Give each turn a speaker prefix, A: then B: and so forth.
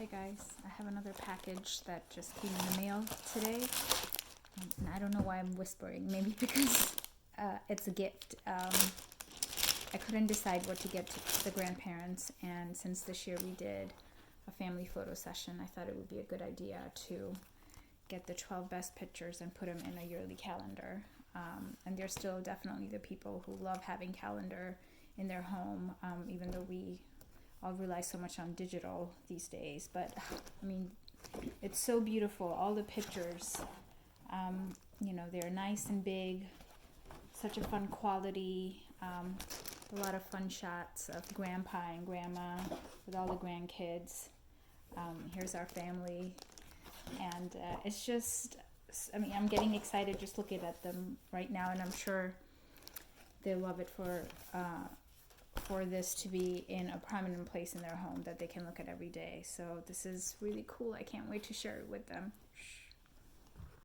A: Hi guys, I have another package that just came in the mail today, and I don't know why I'm whispering. Maybe because it's a gift. I couldn't decide what to get to the grandparents, and since this year we did a family photo session, I thought it would be a good idea to get the 12 best pictures and put them in a yearly calendar. And there's still definitely the people who love having calendar in their home, even though we all rely so much on digital these days. But I mean, it's so beautiful. All the pictures, they're nice and big, such a fun quality, a lot of fun shots of grandpa and grandma with all the grandkids. Here's our family, and it's just, I'm getting excited just looking at them right now, and I'm sure they'll love it for this to be in a prominent place in their home that they can look at every day. So this is really cool. I can't wait to share it with them.